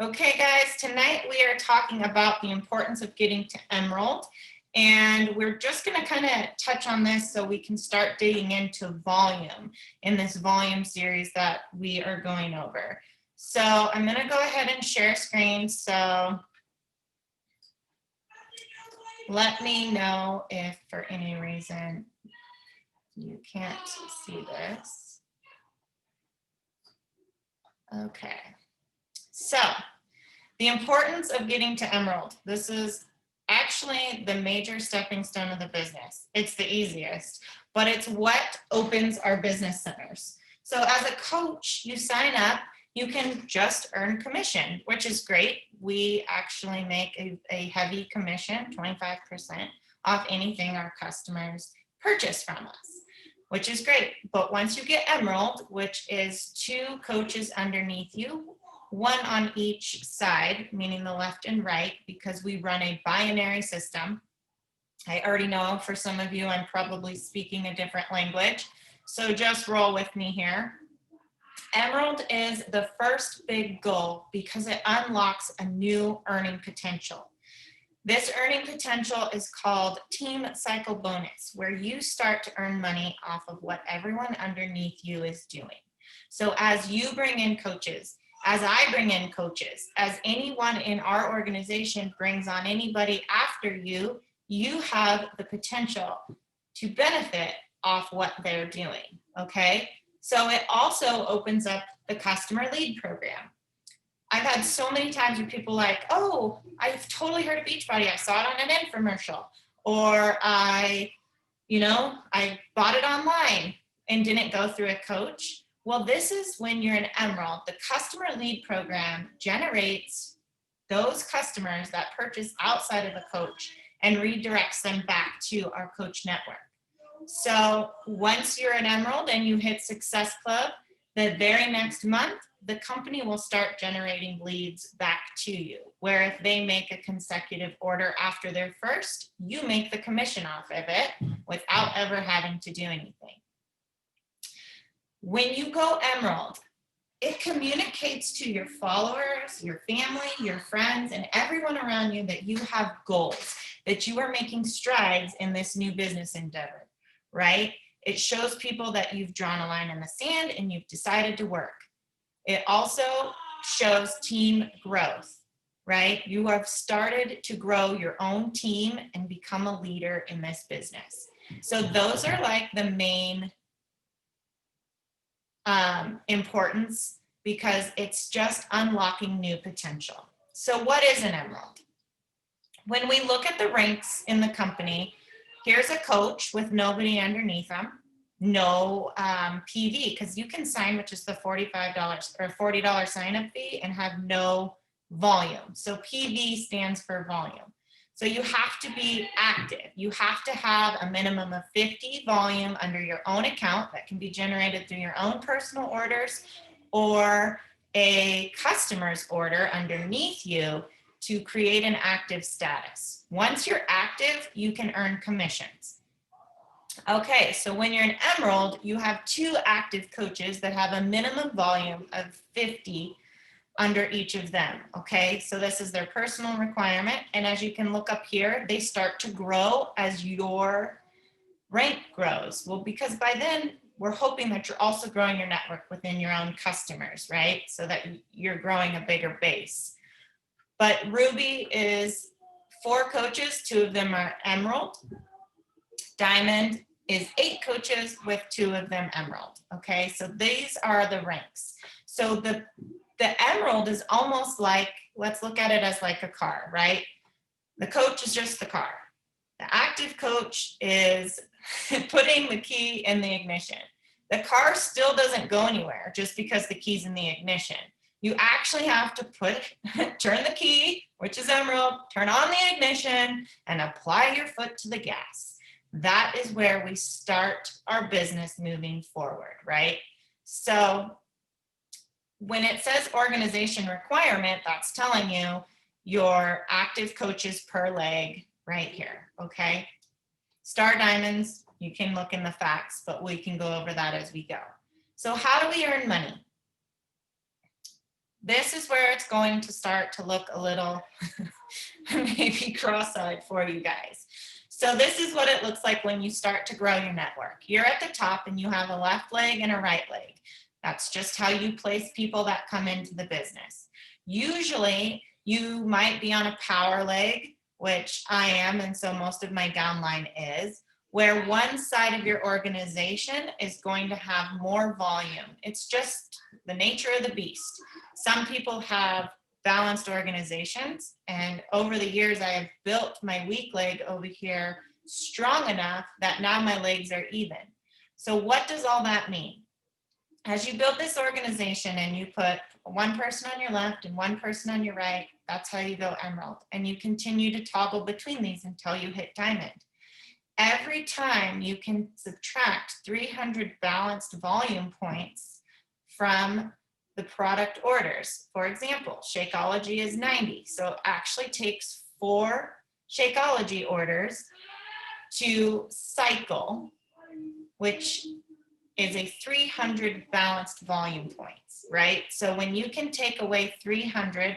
Okay, guys, tonight we are talking about the importance of getting to Emerald. And we're just going to kind of touch on this so we can start digging into volume in this volume series that we are going over. So I'm going to go ahead and share screen. So let me know if for any reason you can't see this. Okay. So the importance of getting to Emerald. This is actually the major stepping stone of the business. It's the easiest, but it's what opens our business centers. So as a coach, you sign up, you can just earn commission, which is great. We actually make a heavy commission, 25% off anything our customers purchase from us, which is great. But once you get Emerald, which is 2 coaches underneath you, 1 on each side, meaning the left and right, because we run a binary system. I already know for some of you, I'm probably speaking a different language, so just roll with me here. Emerald is the first big goal because it unlocks a new earning potential. This earning potential is called Team Cycle Bonus, where you start to earn money off of what everyone underneath you is doing. So as you bring in coaches, as I bring in coaches, as anyone in our organization brings on anybody after you, you have the potential to benefit off what they're doing, okay? So it also opens up the customer lead program. I've had so many times where people are like, oh, I've totally heard of Beachbody. I saw it on an infomercial. Or I bought it online and didn't go through a coach. Well, this is when you're an Emerald. The customer lead program generates those customers that purchase outside of a coach and redirects them back to our coach network. So once you're an Emerald and you hit Success Club, the very next month, the company will start generating leads back to you, where if they make a consecutive order after their first, you make the commission off of it without ever having to do anything. When you go Emerald, it communicates to your followers, your family, your friends, and everyone around you that you have goals, that you are making strides in this new business endeavor, right? It shows people that you've drawn a line in the sand and you've decided to work. It also shows team growth, right? You have started to grow your own team and become a leader in this business. So those are like the main importance, because it's just unlocking new potential. So what is an Emerald? When we look at the ranks in the company, here's a coach with nobody underneath them, no PV, because you can sign with just the $45 or $40 sign-up fee and have no volume. So PV stands for volume. So you have to be active. You have to have a minimum of 50 volume under your own account that can be generated through your own personal orders or a customer's order underneath you to create an active status. Once you're active, you can earn commissions. Okay, so when you're an Emerald, you have 2 active coaches that have a minimum volume of 50 under each of them, okay? So this is their personal requirement, and as you can look up here, they start to grow as your rank grows. Well, because by then, we're hoping that you're also growing your network within your own customers, right? So that you're growing a bigger base. But Ruby is 4 coaches, 2 of them are Emerald. Diamond is 8 coaches with 2 of them Emerald, okay? So these are the ranks. So the Emerald is almost like, let's look at it as like a car, right? The coach is just the car. The active coach is putting the key in the ignition. The car still doesn't go anywhere just because the key's in the ignition. You actually have to turn the key, which is Emerald, turn on the ignition, and apply your foot to the gas. That is where we start our business moving forward, right? So when it says organization requirement, that's telling you your active coaches per leg right here, okay? Star Diamonds, you can look in the facts, but we can go over that as we go. So how do we earn money? This is where it's going to start to look a little maybe cross-eyed for you guys. So this is what it looks like when you start to grow your network. You're at the top and you have a left leg and a right leg. That's just how you place people that come into the business. Usually you might be on a power leg, which I am, and so most of my downline is, where one side of your organization is going to have more volume. It's just the nature of the beast. Some people have balanced organizations, and over the years I have built my weak leg over here strong enough that now my legs are even. So what does all that mean? As you build this organization and you put one person on your left and one person on your right, that's how you go emerald. And you continue to toggle between these until you hit diamond. Every time you can subtract 300 balanced volume points from the product orders. For example, Shakeology is 90. So it actually takes 4 Shakeology orders to cycle, which is a 300 balanced volume points, right? So when you can take away 300,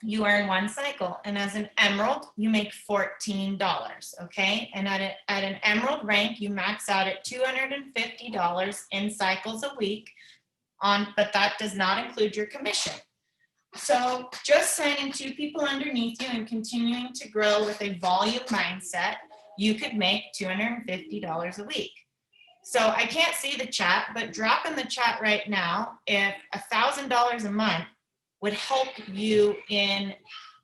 you earn 1 cycle. And as an emerald, you make $14, okay? And at an emerald rank, you max out at $250 in cycles a week, but that does not include your commission. So just signing 2 people underneath you and continuing to grow with a volume mindset, you could make $250 a week. So I can't see the chat, but drop in the chat right now if $1,000 a month would help you in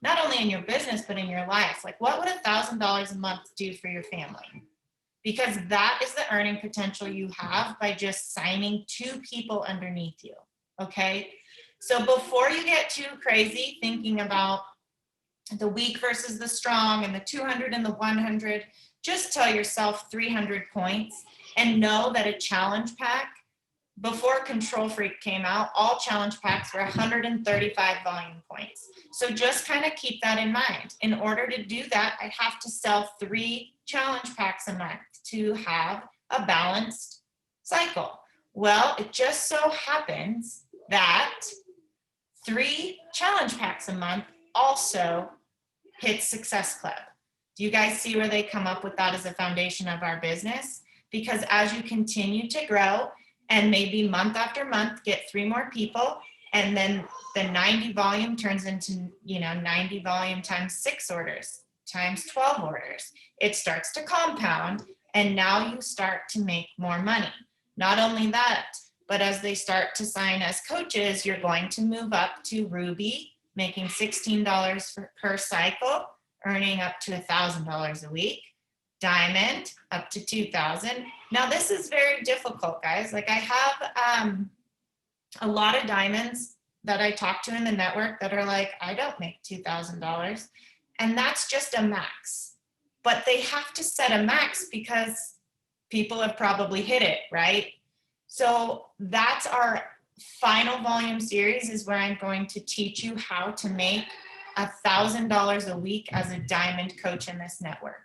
not only in your business, but in your life. Like, what would $1,000 a month do for your family? Because that is the earning potential you have by just signing 2 people underneath you, okay? So before you get too crazy thinking about the weak versus the strong and the 200 and the 100, just tell yourself 300 points and know that a challenge pack, before Control Freak came out, all challenge packs were 135 volume points. So just kind of keep that in mind. In order to do that, I have to sell 3 challenge packs a month to have a balanced cycle. Well, it just so happens that 3 challenge packs a month also hit Success Club. Do you guys see where they come up with that as a foundation of our business? Because as you continue to grow and maybe month after month get 3 more people, and then the 90 volume turns into, 90 volume times 6 orders, times 12 orders, it starts to compound, and now you start to make more money. Not only that, but as they start to sign as coaches, you're going to move up to Ruby, making $16 per cycle, earning up to $1,000 a week. Diamond, up to $2,000. Now this is very difficult, guys. Like, I have a lot of diamonds that I talk to in the network that are like, I don't make $2,000. And that's just a max. But they have to set a max because people have probably hit it, right? So that's our final volume series, is where I'm going to teach you how to make $1,000 a week as a diamond coach in this network,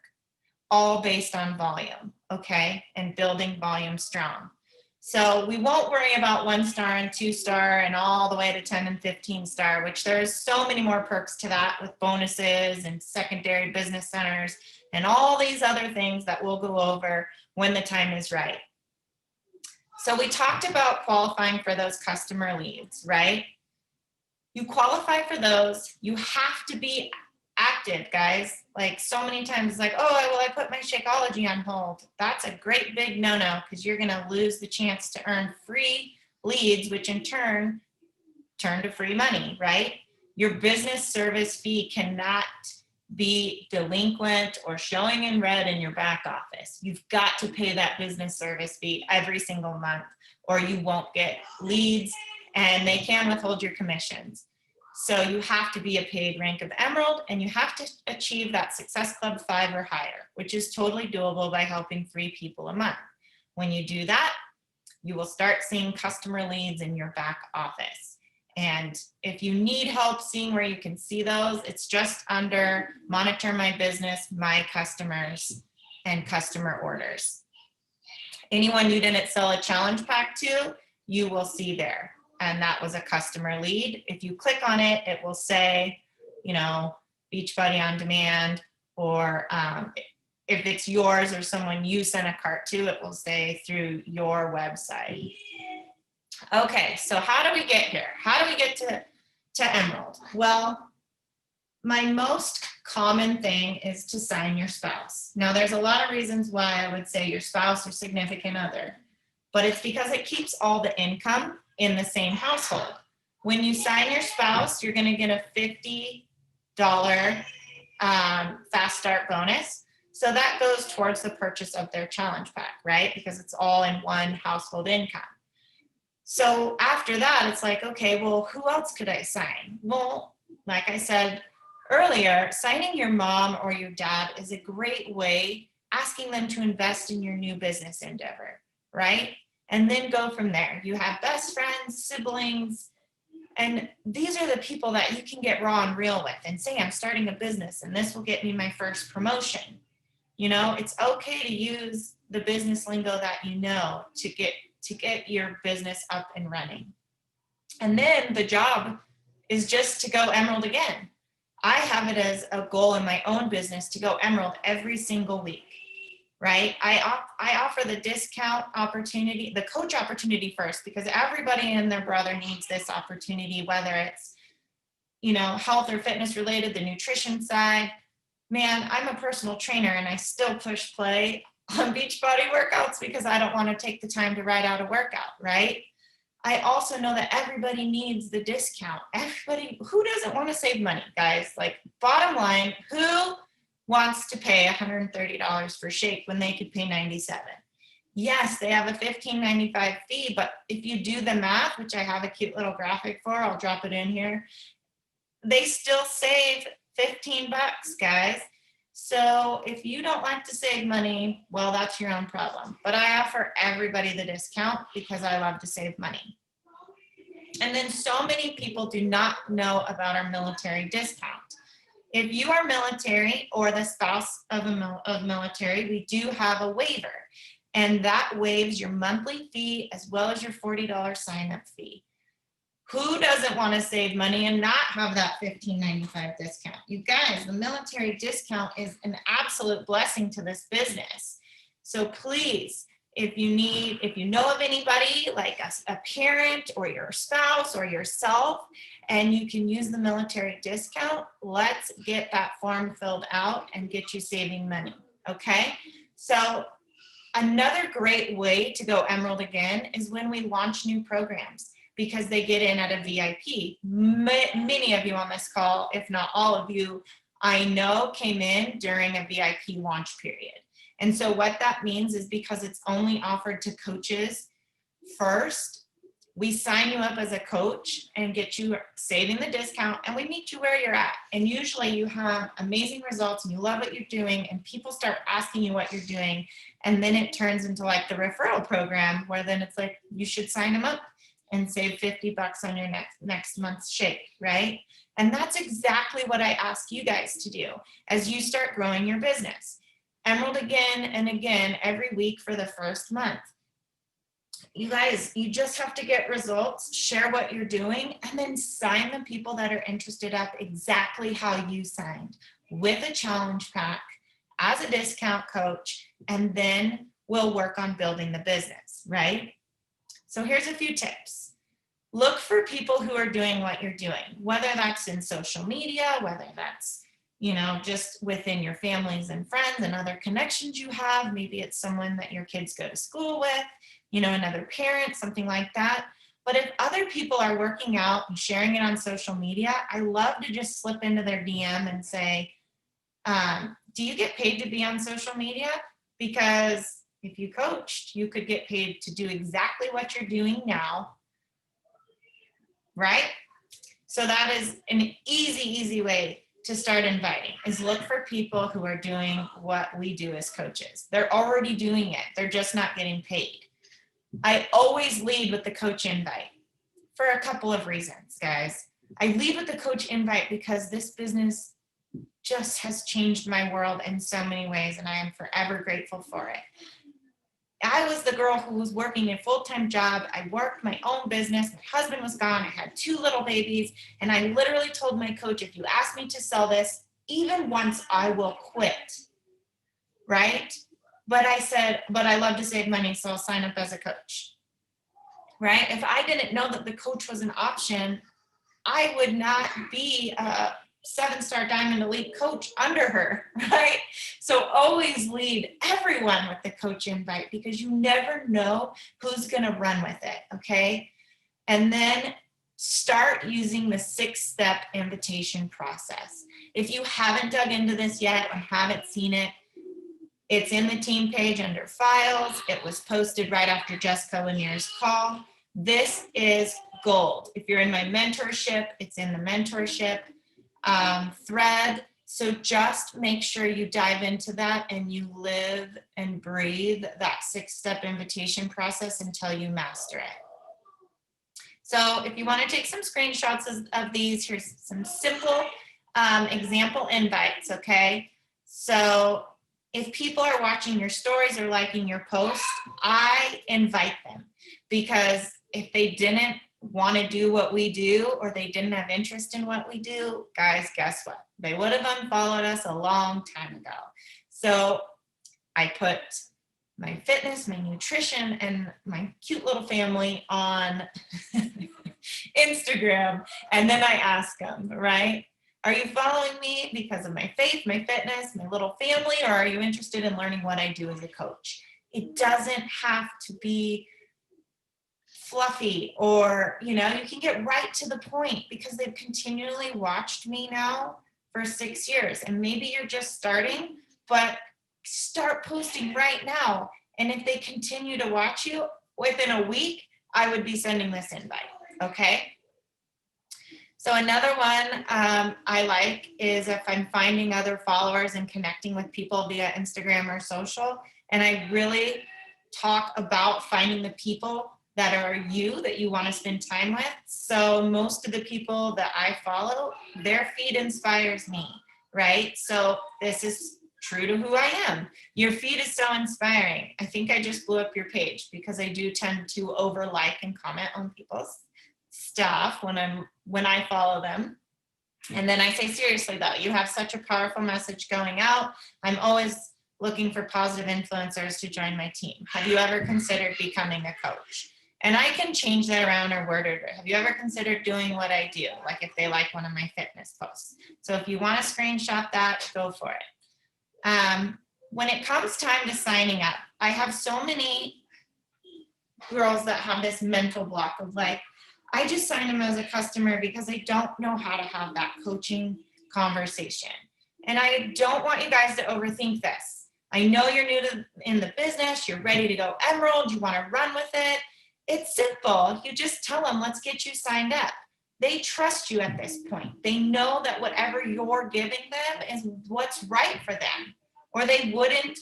all based on volume, okay? And building volume strong. So we won't worry about 1-star and 2-star and all the way to 10 and 15-star, which there's so many more perks to that with bonuses and secondary business centers and all these other things that we'll go over when the time is right. So we talked about qualifying for those customer leads, right? You qualify for those, you have to be active, guys. Like, so many times it's like, oh, well, I put my Shakeology on hold. That's a great big no-no, because you're going to lose the chance to earn free leads, which in turn to free money, right? Your business service fee cannot be delinquent or showing in red in your back office. You've got to pay that business service fee every single month, or you won't get leads, and they can withhold your commissions. So you have to be a paid rank of emerald, and you have to achieve that Success Club 5 or higher, which is totally doable by helping 3 people a month. When you do that, you will start seeing customer leads in your back office. And if you need help seeing where you can see those, it's just under Monitor My Business, My Customers, and Customer Orders. Anyone you didn't sell a challenge pack to, you will see there. and that was a customer lead. If you click on it, it will say, you know, Beachbody on Demand, or if it's yours or someone you sent a cart to, it will say through your website. Okay, so how do we get here? How do we get to Emerald? Well, my most common thing is to sign your spouse. Now, there's a lot of reasons why I would say your spouse or significant other, but it's because it keeps all the income in the same household. When you sign your spouse, you're going to get a $50 fast start bonus. So that goes towards the purchase of their challenge pack, right? Because it's all in one household income. So after that, it's like, okay, well, who else could I sign? Well, like I said earlier, signing your mom or your dad is a great way, asking them to invest in your new business endeavor, right? And then go from there. You have best friends, siblings, and these are the people that you can get raw and real with and say, I'm starting a business and this will get me my first promotion. You know, it's okay to use the business lingo that you know to get your business up and running. And then the job is just to go Emerald again. I have it as a goal in my own business to go Emerald every single week, right? I offer the discount opportunity, the coach opportunity first, because everybody and their brother needs this opportunity, whether it's, you know, health or fitness related, the nutrition side. Man, I'm a personal trainer and I still push play on Beachbody workouts because I don't want to take the time to write out a workout, right? I also know that everybody needs the discount. Everybody, who doesn't want to save money, guys? Like, bottom line, who wants to pay $130 for shake when they could pay $97? Yes, they have a $15.95 fee, but if you do the math, which I have a cute little graphic for, I'll drop it in here, they still save 15 bucks, guys. So if you don't like to save money, well, that's your own problem. But I offer everybody the discount because I love to save money. And then so many people do not know about our military discount. If you are military or the spouse of military, we do have a waiver. And that waives your monthly fee as well as your $40 sign-up fee. Who doesn't want to save money and not have that $15.95 discount? You guys, the military discount is an absolute blessing to this business. So please, if you know of anybody like a parent or your spouse or yourself, and you can use the military discount, let's get that form filled out and get you saving money, okay? So another great way to go Emerald again is when we launch new programs, because they get in at a VIP. Many of you on this call, if not all of you, I know came in during a VIP launch period. And so what that means is, because it's only offered to coaches first, we sign you up as a coach and get you saving the discount, and we meet you where you're at. And usually you have amazing results and you love what you're doing, and people start asking you what you're doing. And then it turns into like the referral program, where then it's like, you should sign them up and save 50 bucks on your next month's shake, right? And that's exactly what I ask you guys to do as you start growing your business. Emerald again and again every week for the first month. You guys, you just have to get results, share what you're doing, and then sign the people that are interested up exactly how you signed, with a challenge pack, as a discount coach, and then we'll work on building the business, right? So here's a few tips. Look for people who are doing what you're doing, whether that's in social media, whether that's, you know, just within your families and friends and other connections you have. Maybe it's someone that your kids go to school with, you know, another parent, something like that. But if other people are working out and sharing it on social media, I love to just slip into their DM and say, do you get paid to be on social media? Because if you coached, you could get paid to do exactly what you're doing now, right? So that is an easy way to start inviting, is look for people who are doing what we do as coaches. They're already doing it. They're just not getting paid. I always lead with the coach invite for a couple of reasons, guys. I lead with the coach invite because this business just has changed my world in so many ways, and I am forever grateful for it. I was the girl who was working a full-time job. I worked my own business. My husband was gone. I had 2 little babies. And I literally told my coach, if you ask me to sell this, even once, I will quit. Right? But I said, but I love to save money, so I'll sign up as a coach. Right? If I didn't know that the coach was an option, I would not be a 7-star diamond elite coach under her, right? So always lead everyone with the coach invite, because you never know who's going to run with it, okay? And then start using the 6-step invitation process. If you haven't dug into this yet or haven't seen it, it's in the team page under files. It was posted right after Jessica Lanier's call. This is gold. If you're in my mentorship, it's in the mentorship thread. So just make sure you dive into that and you live and breathe that 6-step invitation process until you master it. So if you want to take some screenshots of these, here's some simple example invites, okay? So if people are watching your stories or liking your post, I invite them, because if they didn't want to do what we do, or they didn't have interest in what we do, guys, guess what? They would have unfollowed us a long time ago. So I put my fitness, my nutrition, and my cute little family on Instagram, and then I ask them, right? Are you following me because of my faith, my fitness, my little family, or are you interested in learning what I do as a coach? It doesn't have to be fluffy, or, you can get right to the point, because they've continually watched me now for 6 years. And maybe you're just starting, but start posting right now. And if they continue to watch you, within a week, I would be sending this invite, okay? So another one I like is if I'm finding other followers and connecting with people via Instagram or social, and I really talk about finding the people that are that you want to spend time with. So most of the people that I follow, their feed inspires me, right? So this is true to who I am. Your feed is so inspiring. I think I just blew up your page, because I do tend to over like and comment on people's stuff when I follow them. And then I say, seriously though, you have such a powerful message going out. I'm always looking for positive influencers to join my team. Have you ever considered becoming a coach? And I can change that around or word it. Have you ever considered doing what I do? Like if they like one of my fitness posts. So if you want to screenshot that, go for it. When it comes time to signing up, I have so many girls that have this mental block of like, I just signed them as a customer because I don't know how to have that coaching conversation. And I don't want you guys to overthink this. I know you're new in the business, you're ready to go emerald, you want to run with it. It's simple. You just tell them, let's get you signed up. They trust you at this point. They know that whatever you're giving them is what's right for them, or they wouldn't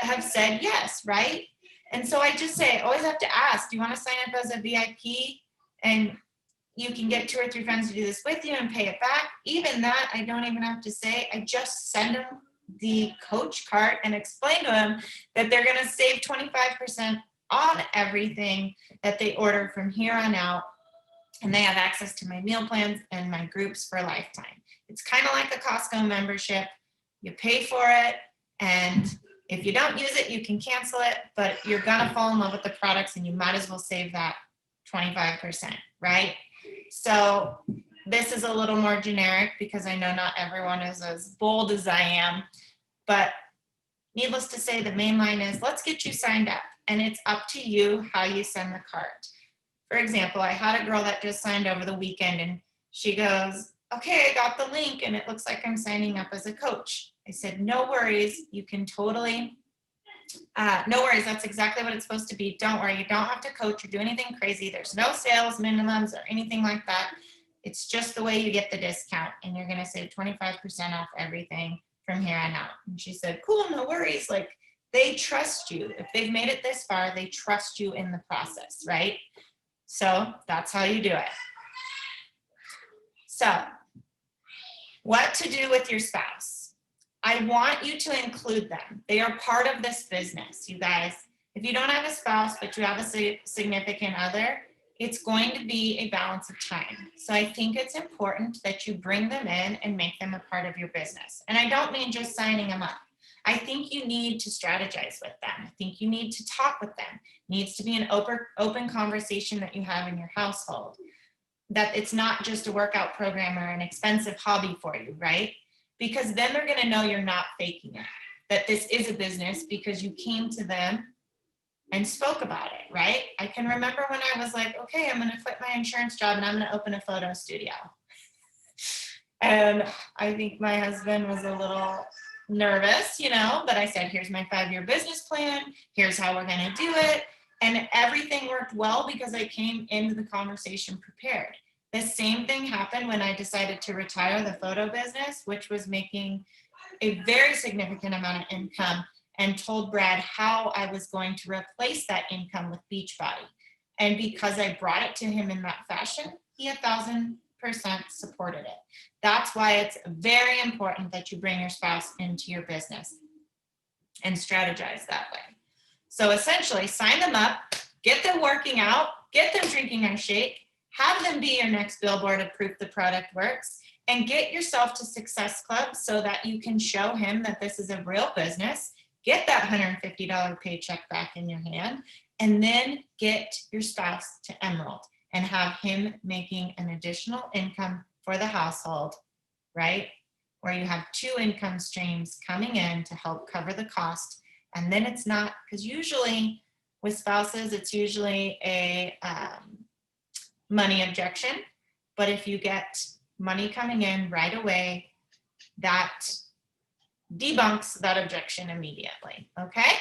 have said yes, right? And so I just say, always have to ask, do you want to sign up as a VIP? And you can get 2 or 3 friends to do this with you and pay it back. Even that, I don't even have to say. I just send them the coach card and explain to them that they're going to save 25% on everything that they order from here on out. And they have access to my meal plans and my groups for a lifetime. It's kind of like a Costco membership. You pay for it, and if you don't use it, you can cancel it, but you're going to fall in love with the products, and you might as well save that 25%, right? So this is a little more generic, because I know not everyone is as bold as I am, but needless to say, the main line is, let's get you signed up, and it's up to you how you send the card. For example, I had a girl that just signed over the weekend, and she goes, okay, I got the link and it looks like I'm signing up as a coach. I said, no worries, you can totally, no worries, that's exactly what it's supposed to be. Don't worry, you don't have to coach or do anything crazy. There's no sales minimums or anything like that. It's just the way you get the discount, and you're gonna save 25% off everything from here on out. And she said, cool, no worries. Like, they trust you. If they've made it this far, they trust you in the process, right? So that's how you do it. So what to do with your spouse. I want you to include them. They are part of this business, you guys. If you don't have a spouse, but you have a significant other, it's going to be a balance of time. So I think it's important that you bring them in and make them a part of your business. And I don't mean just signing them up. I think you need to strategize with them. I think you need to talk with them. It needs to be an open conversation that you have in your household. That it's not just a workout program or an expensive hobby for you, right? Because then they're going to know you're not faking it, that this is a business because you came to them and spoke about it, right? I can remember when I was like, okay, I'm going to quit my insurance job and I'm going to open a photo studio. And I think my husband was a little nervous, but I said, here's my 5-year business plan. Here's how we're going to do it. And everything worked well because I came into the conversation prepared. The same thing happened when I decided to retire the photo business, which was making a very significant amount of income, and told Brad how I was going to replace that income with Beachbody. And because I brought it to him in that fashion, he 1,000% supported it. That's why it's very important that you bring your spouse into your business and strategize that way. So essentially, sign them up, get them working out, get them drinking our shake, have them be your next billboard of proof the product works, and get yourself to Success Club so that you can show him that this is a real business, get that $150 paycheck back in your hand, and then get your spouse to Emerald and have him making an additional income for the household, right? Where you have 2 income streams coming in to help cover the cost. And then it's not, because usually with spouses, it's usually a money objection. But if you get money coming in right away, that debunks that objection immediately, okay?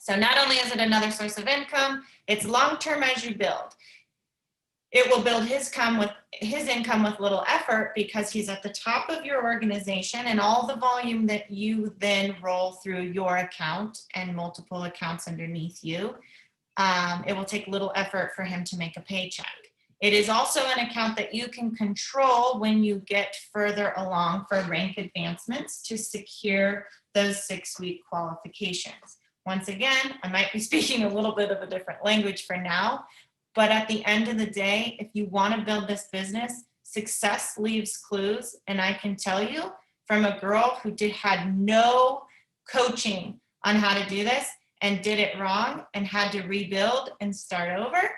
So not only is it another source of income, it's long-term as you build. It will build his income with little effort because he's at the top of your organization, and all the volume that you then roll through your account and multiple accounts underneath you, it will take little effort for him to make a paycheck. It is also an account that you can control when you get further along for rank advancements to secure those 6-week qualifications. Once again, I might be speaking a little bit of a different language for now, but at the end of the day, if you want to build this business, success leaves clues. And I can tell you from a girl who had no coaching on how to do this and did it wrong and had to rebuild and start over.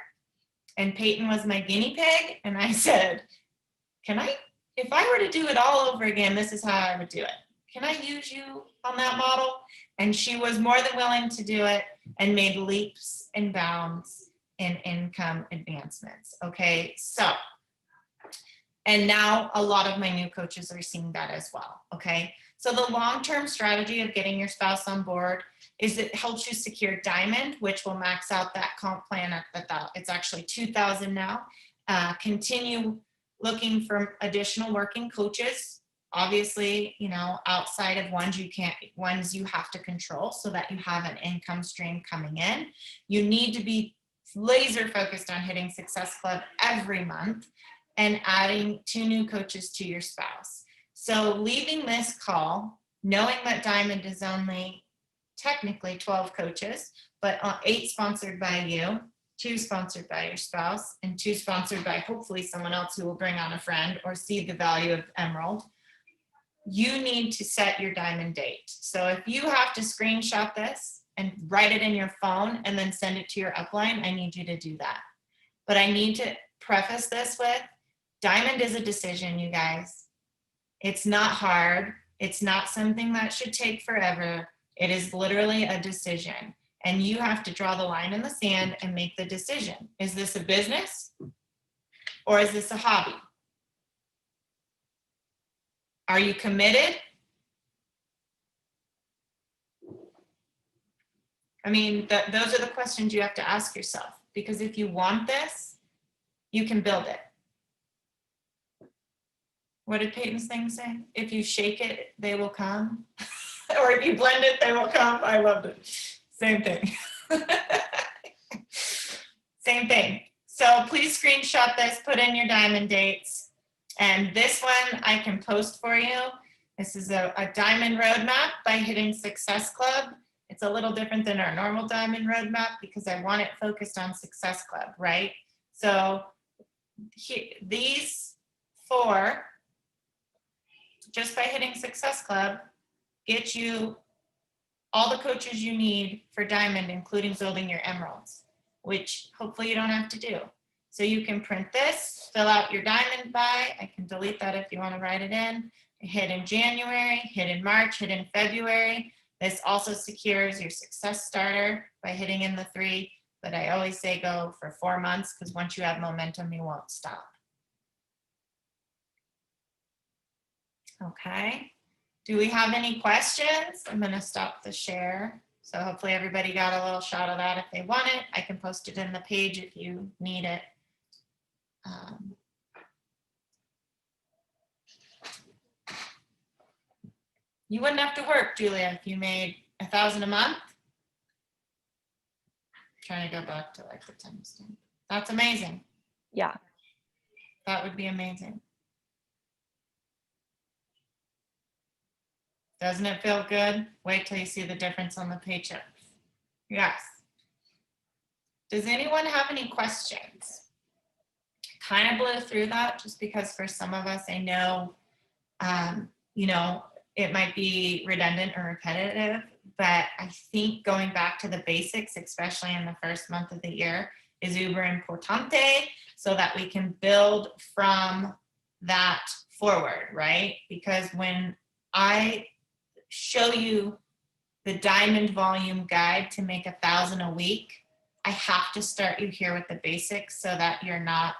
And Peyton was my guinea pig. And I said, if I were to do it all over again, this is how I would do it. Can I use you on that model? And she was more than willing to do it and made leaps and bounds in income advancements. Okay, so, and now a lot of my new coaches are seeing that as well. Okay, so the long-term strategy of getting your spouse on board is it helps you secure Diamond, which will max out that comp plan at it's actually 2,000 now. Continue looking for additional working coaches. Obviously, outside of ones you have to control so that you have an income stream coming in. You need to be laser focused on hitting Success Club every month and adding 2 new coaches to your spouse. So leaving this call, knowing that Diamond is only technically 12 coaches, but 8 sponsored by you, 2 sponsored by your spouse, and 2 sponsored by hopefully someone else who will bring on a friend or see the value of Emerald. You need to set your Diamond date. So if you have to screenshot this and write it in your phone and then send it to your upline, I need you to do that. But I need to preface this with, Diamond is a decision, you guys. It's not hard. It's not something that should take forever. It is literally a decision. And you have to draw the line in the sand and make the decision. Is this a business or is this a hobby? Are you committed? I mean, those are the questions you have to ask yourself, because if you want this, you can build it. What did Peyton's thing say? If you shake it, they will come. Or if you blend it, they will come. I loved it. Same thing. Same thing. So please screenshot this, put in your Diamond dates. And this one I can post for you. This is a Diamond roadmap by Hitting Success Club. It's a little different than our normal diamond roadmap because I want it focused on Success Club, right? So these 4, just by hitting Success Club, get you all the coaches you need for diamond, including building your emeralds, which hopefully you don't have to do. So you can print this, fill out your diamond buy. I can delete that if you want to write it in. Hit in January, hit in March, hit in February. This also secures your success starter by hitting in the 3, but I always say go for 4 months because once you have momentum, you won't stop. Okay. Do we have any questions? I'm going to stop the share. So hopefully everybody got a little shot of that if they want it. I can post it in the page if you need it. You wouldn't have to work, Julia, if you made $1,000 a month. Trying to go back to like the timestamp. That's amazing. Yeah. That would be amazing. Doesn't it feel good? Wait till you see the difference on the paycheck. Yes. Does anyone have any questions? Kind of blew through that just because for some of us, I know, you know, it might be redundant or repetitive, but I think going back to the basics, especially in the first month of the year, is uber importante so that we can build from that forward, right? Because when I show you the diamond volume guide to make 1,000 a week, I have to start you here with the basics so that you're not,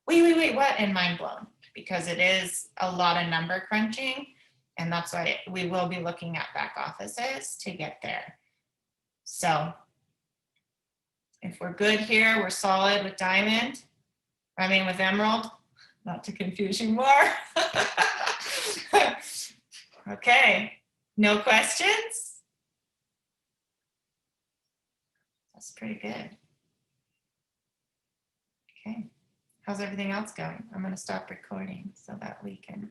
wait, what? And mind blown, because it is a lot of number crunching. And that's why we will be looking at back offices to get there. So if we're good here, we're solid with diamond, with emerald, not to confuse you more. Okay, no questions? That's pretty good. Okay, how's everything else going? I'm going to stop recording so that we can